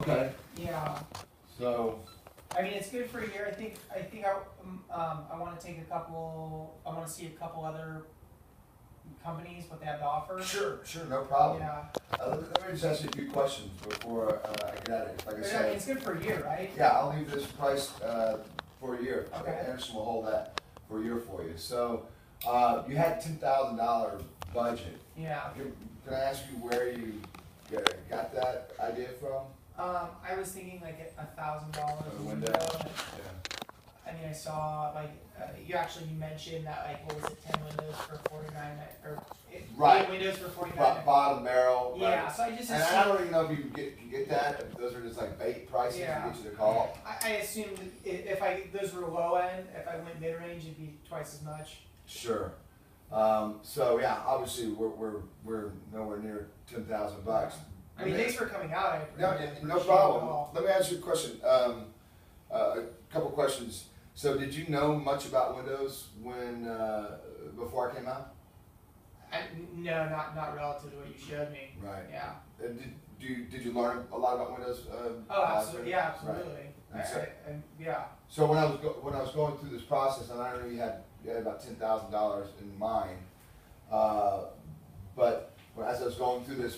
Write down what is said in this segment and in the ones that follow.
Okay. Yeah. So, I mean, it's good for a year. I want to take a couple. I want to see a couple other companies what they have to offer. sure, no problem. Yeah. Let me just ask you a few questions before I get at it. Like I But I mean, said, it's good for a year, right? yeah, I'll leave this price for a year. Okay. Anderson will hold that for a year for you. So, you had $10,000 budget. Yeah. Can I ask you where you got that idea from? I was thinking like $1,000 For the a window? window. Yeah. I mean, I saw like you mentioned that like what was it, 10 windows for 49 or Right. 8 windows for 49. Bottom barrel. Yeah. Right. So I just And assumed. I don't even know if you can get that. If those are just like bait prices Yeah. to get you the call. I assumed if those were low end, if I went mid range, it'd be twice as much. Sure. So yeah, obviously we're nowhere near $10,000. I mean, thanks for coming out. No, appreciate no it problem. all. Let me ask you a question. A couple questions. So, did you know much about Windows when before I came out? No, not relative to what you showed me. Right. Yeah. Did you learn a lot about Windows? Oh, absolutely. Yeah, absolutely. Right. Yeah. So when I was going through this process, and I know you had about $10,000 in mind, but as I was going through this,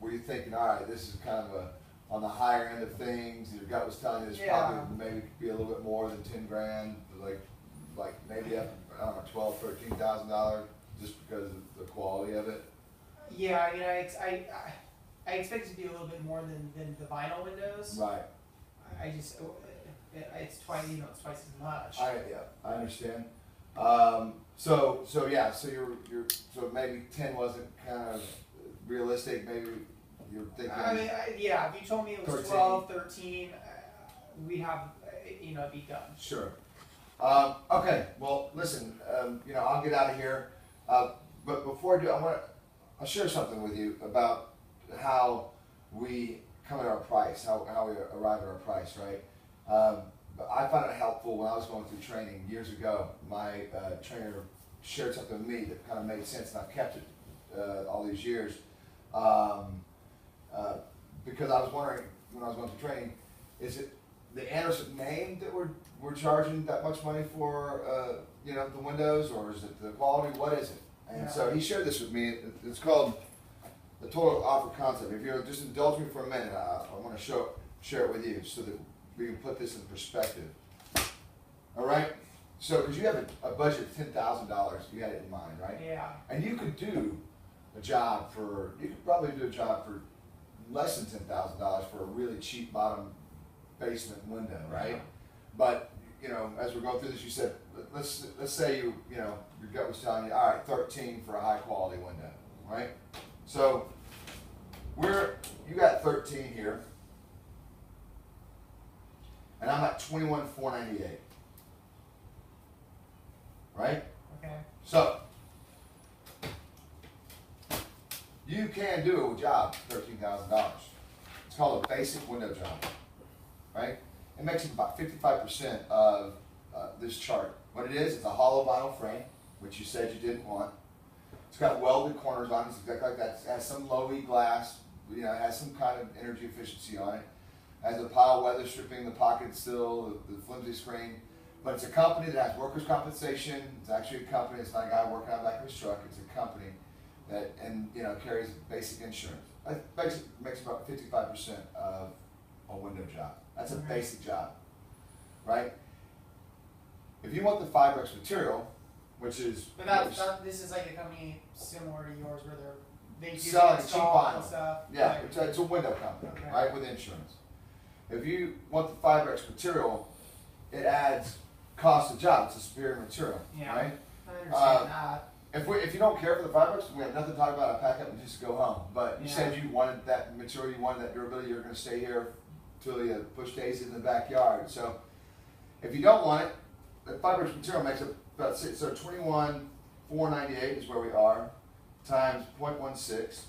were you thinking, all right, this is kind of on the higher end of things? Your gut was telling you this probably maybe could be a little bit more than 10 grand, like maybe up, I don't know, $12,000, $13,000, just because of the quality of it. Yeah, I mean, I expect it to be a little bit more than the vinyl windows. Right. It's twice, it's twice as much. I understand. So maybe 10 wasn't kind of realistic. Maybe you're thinking. I mean, if you told me it was 13. 12, 13, we'd have, it'd be done. Sure. Okay. Well, listen. I'll get out of here. But before I do, I'll share something with you about how we come at our price, how we arrive at our price, right? But I found it helpful when I was going through training years ago. My trainer shared something with me that kind of made sense, and I've kept it all these years. Because I was wondering when I was going through training, is it the Anderson name that we're charging that much money for, the windows, or is it the quality? What is it? And so he shared this with me. It's called the total offer concept. If you'll just indulge me for a minute, I want to share it with you so that we can put this in perspective. All right? So, because you have a budget of $10,000, you had it in mind, right? Yeah. And you could do a job you could probably do a job for less than $10,000 for a really cheap bottom basement window, right? Yeah. But, as we're going through this, you said, let's say your gut was telling you, all right, 13 for a high quality window, right? So, you got 13 here, and I'm at $21,498, right? Okay. So, you can do a job for $13,000. It's called a basic window job, right? It makes up about 55% of this chart. What it is, it's a hollow vinyl frame, which you said you didn't want. It's got welded corners on it, it's exactly like that. It has some low E glass, it has some kind of energy efficiency on it. It has a pile weather stripping, the pocket still, the flimsy screen. But it's a company that has workers' compensation. It's actually a company, it's not a guy working on the back of his truck, it's a company that carries basic insurance. It makes about 55% of a window job. That's a basic job, right? If you want the Fibrex material, which is This is like a company similar to yours where they do selling cheap install and vinyl, stuff. yeah, it's a window company, right, with insurance. If you want the Fibrex material, it adds cost of job. It's a superior material, right? I understand that. If you don't care for the Fibrex, we have nothing to talk about. I pack up and just go home. But you Yeah. said you wanted that material, you wanted that durability. You're going to stay here till you push daisies in the backyard. So if you don't want it, the Fibrex material makes up about so 21,498 is where we are times 0.16.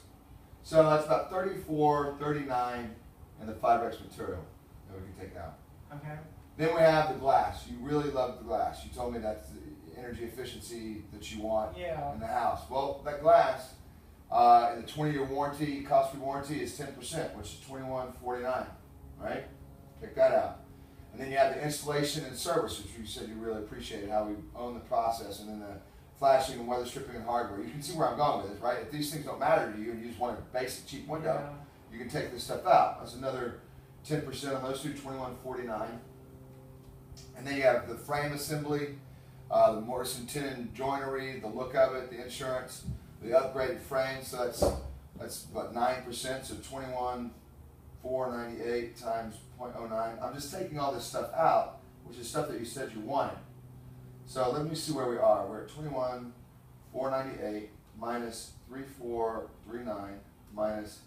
So that's about 34.39 in the Fibrex material that we can take out. Okay. Then we have the glass. You really love the glass. You told me that's the energy efficiency that you want in the house. Well, that glass in the 20-year warranty, cost-free warranty is 10%, which is $21.49. right? Take that out. And then you have the installation and service, which you said you really appreciated, how we own the process, and then the flashing and weather stripping and hardware. You can see where I'm going with this, right? If these things don't matter to you and you just want a basic cheap window, you can take this stuff out. That's another 10% on those two, $21.49. And then you have the frame assembly, the Morrison tin joinery, the look of it, the insurance, the upgraded frame. So that's about 9%, so $21,498 times 0.09. I'm just taking all this stuff out, which is stuff that you said you wanted. So let me see where we are. We're at 21,498 minus 3,439 minus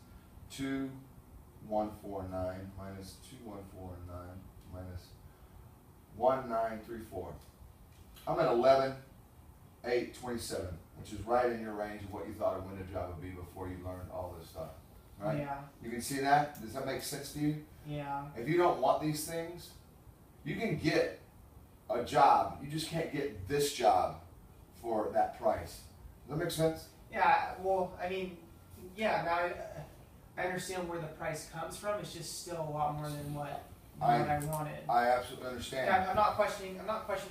2,149 minus 2,149 minus 1,934. I'm at 11,827, which is right in your range of what you thought a window job would be before you learned all this stuff. Right? Yeah. You can see that? Does that make sense to you? Yeah. If you don't want these things, you can get a job. You just can't get this job for that price. Does that make sense? Yeah, well, I mean, yeah, now I understand where the price comes from. It's just still a lot more than what I wanted. I absolutely understand. Yeah, I'm not questioning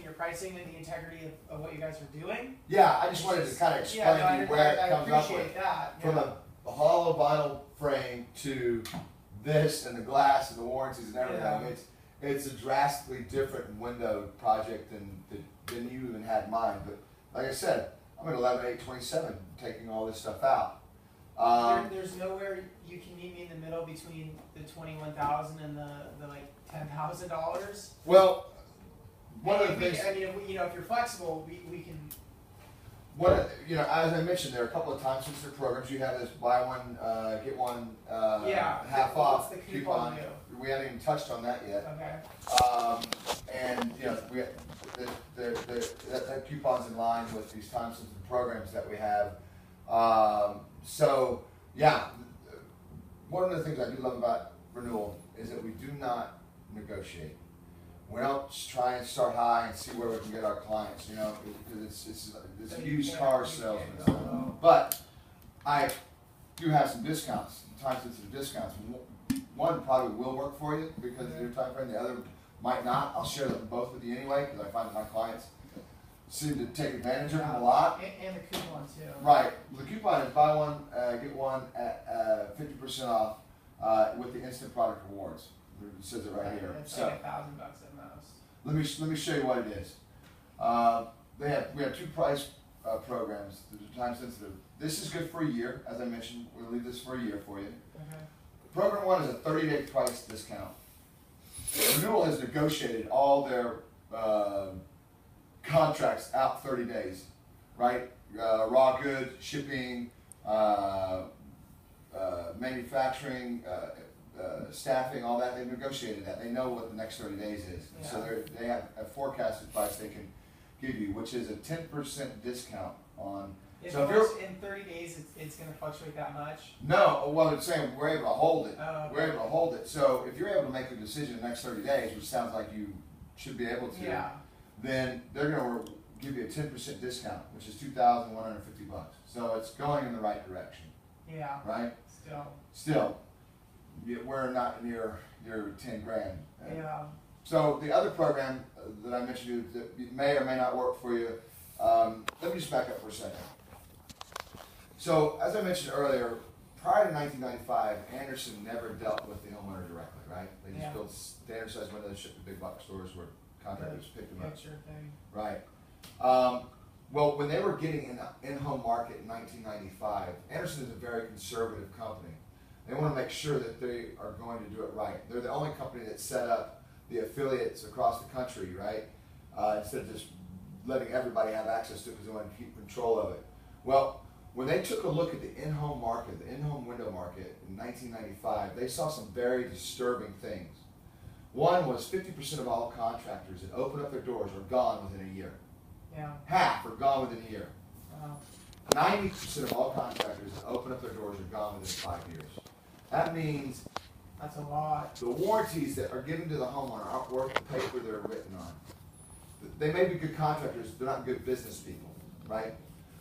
your pricing and the integrity of what you guys are doing. Yeah, I just wanted to kind of explain to you where it comes up with. That. From a hollow vinyl frame to this and the glass and the warranties and everything. Yeah. It's a drastically different window project than you even had in mind. But like I said, I'm at 11,827 taking all this stuff out. There's nowhere you can meet me in the middle between the $21,000 and the like $10,000. Well, one of the things. I mean, if you're flexible, we can. As I mentioned, there are a couple of time sensitive programs. You have this buy one, get one half off the coupon do? We haven't even touched on that yet. Okay. And that coupon's in line with these time sensitive programs that we have. So yeah, one of the things I do love about Renewal is that we do not negotiate. We don't just try and start high and see where we can get our clients, because it's used car salesman. But I do have some discounts, time sensitive discounts. One probably will work for you because of your time frame. The other might not. I'll share them both with you anyway because I find that my clients seem to take advantage of them a lot. And the coupon too. Right. The coupon is buy one, get one at 50% off with the instant product rewards. It says it right here. It's so, like $1,000 at most. let me show you what it is. We have two price programs that are time sensitive. This is good for a year, as I mentioned. We'll leave this for a year for you. Okay. Program one is a 30-day price discount. Renewal has negotiated all their contracts out 30 days, right? Raw goods, shipping, manufacturing, staffing, all that. They've negotiated that. They know what the next 30 days is. Yeah. So they have a forecasted price they can give you, which is a 10% discount on. If So if you're in 30 days it's going to fluctuate that much. no, well, it's saying we're able to hold it. Oh, okay. We're able to hold it. So if you're able to make a decision in the next 30 days, which sounds like you should be able to, Yeah. then they're going to give you a 10% discount, which is $2,150. So it's going in the right direction, Yeah. right? Still. We're not near your 10 grand. Yeah. So the other program that I mentioned to you that may or may not work for you, let me just back up for a second. So as I mentioned earlier, prior to 1995, Andersen never dealt with the homeowner directly, right? They just built standard size windows, shipped to big box stores where contractors picked them up. Picture thing. Right. Well, when they were getting in the in-home market in 1995, Andersen is a very conservative company. They want to make sure that they are going to do it right. They're the only company that set up the affiliates across the country, right? Instead of just letting everybody have access to it because they want to keep control of it. Well, when they took a look at the in-home market, the in-home window market in 1995, they saw some very disturbing things. One was 50% of all contractors that open up their doors are gone within a year. Yeah. Half are gone within a year. Wow. 90% of all contractors that open up their doors are gone within 5 years. That means That's a lot. the warranties that are given to the homeowner aren't worth the paper they're written on. They may be good contractors, they're not good business people, right?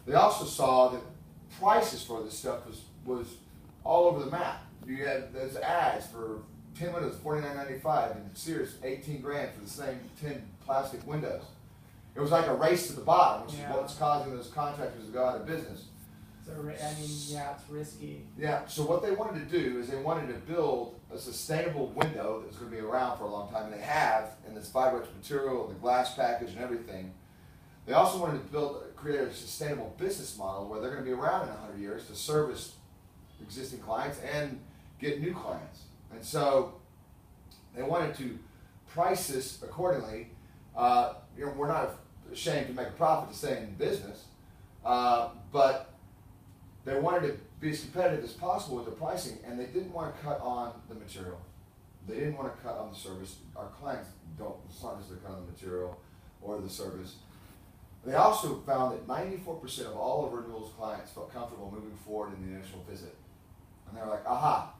They also saw that prices for this stuff was all over the map. You had those ads for 10 windows, $49.95, and Sears, 18 grand for the same 10 plastic windows. It was like a race to the bottom, which is what's causing those contractors to go out of business. So, I mean, yeah, it's risky. Yeah, so what they wanted to do is they wanted to build a sustainable window that's going to be around for a long time, and they have, in this fiberglass material, the glass package and everything. They also wanted to create a sustainable business model where they're going to be around in 100 years to service existing clients and get new clients. And so they wanted to price this accordingly. We're not ashamed to make a profit to stay in business, but they wanted to be as competitive as possible with the pricing, and they didn't want to cut on the material. They didn't want to cut on the service. Our clients don't, it's not necessarily cut on the material or the service. They also found that 94% of all of Renewal's clients felt comfortable moving forward in the initial visit. And they were like, aha,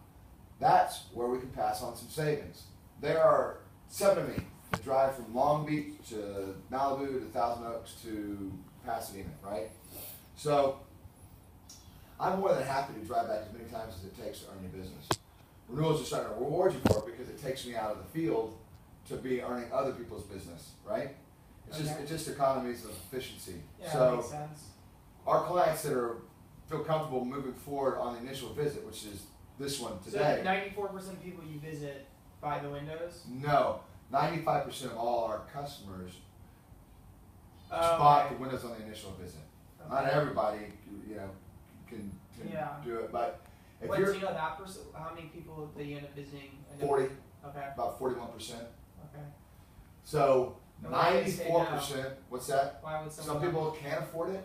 that's where we can pass on some savings. There are 7 of me that drive from Long Beach to Malibu to Thousand Oaks to Pasadena, right? So I'm more than happy to drive back as many times as it takes to earn your business. Renewal's just trying to reward you for it because it takes me out of the field to be earning other people's business, right? It's just economies of efficiency. Yeah, So that makes sense. our clients that feel comfortable moving forward on the initial visit, which is this one today. So 94% of people you visit buy the windows? No, 95% of all our customers Oh, spot okay. the windows on the initial visit. Okay. Not everybody, can do it, but if What, you're do you know that person? How many people that you end up visiting? 40, Okay. about 41%. Okay. So And why do they say no? 94%. What's that? Why would Some someone? people can't afford it.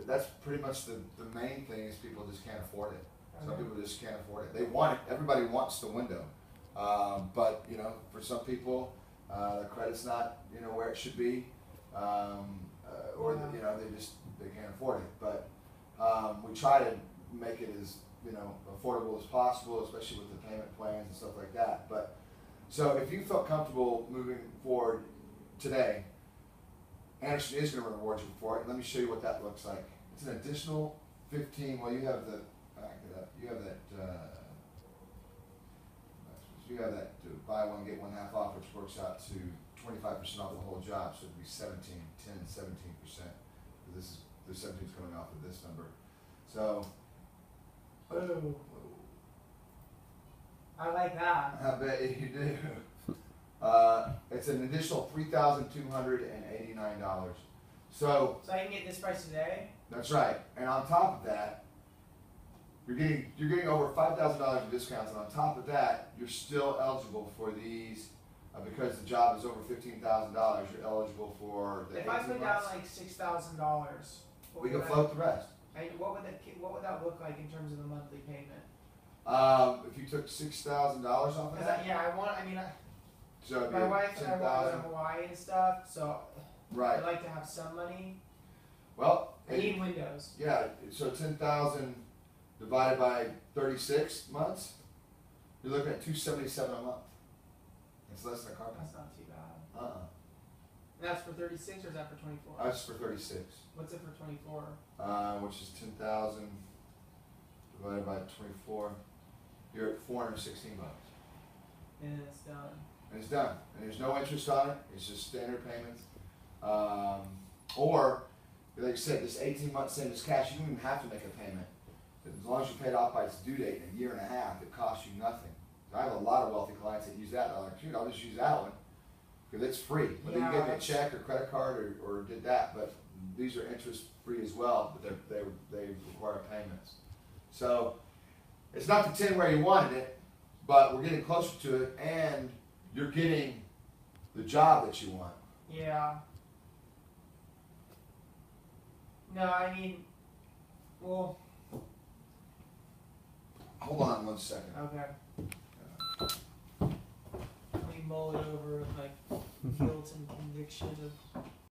That's pretty much the main thing is people just can't afford it. Some Okay. people just can't afford it. They want it. Everybody wants the window, but for some people, the credit's not where it should be, or they can't afford it. But we try to make it as affordable as possible, especially with the payment plans and stuff like that. But so if you felt comfortable moving forward today, Anderson is going to reward you for it. Let me show you what that looks like. It's an additional 15. Well, you have the back it up. You have that. You have that buy one get one half off, which works out to 25% off the whole job. So it'd be 17%. The 17 is coming off of this number. So. Ooh. I like that. I bet you do. It's an additional $3,289. So So I can get this price today? that's right. And on top of that, you're getting over $5,000 in discounts, and on top of that, you're still eligible for these because the job is over $15,000. You're eligible for the If I 18 put down months. like $6,000, We can float the rest. what would that look like in terms of the monthly payment? If you took $6,000 off of Because that, so it'd be my wife and I want to go to 10,000. Hawaii and stuff, so Right. I'd like to have some money. Well, I need windows. yeah. So 10,000 divided by 36 months, you're looking at $277 a month. It's less than a car That's payment. not too bad. Uh-uh. And that's for 36 or is that for 24? That's for 36, What's it for 24? which is 10,000 divided by 24. You're at $416, And then it's done. and it's done. And there's no interest on it. It's just standard payments. Or, like I said, this 18 months same as cash. You don't even have to make a payment. As long as you pay it off by its due date in a year and a half, it costs you nothing. I have a lot of wealthy clients that use that. They're like, shoot, I'll just use that one because it's free. Whether you give me a check or credit card or did that, but these are interest free as well. But they require payments. So it's not the 10 where you wanted it, but we're getting closer to it, and you're getting the job that you want. Yeah. No, I mean, well, Hold on 1 second. okay. Let me mull it over with like guilt and conviction of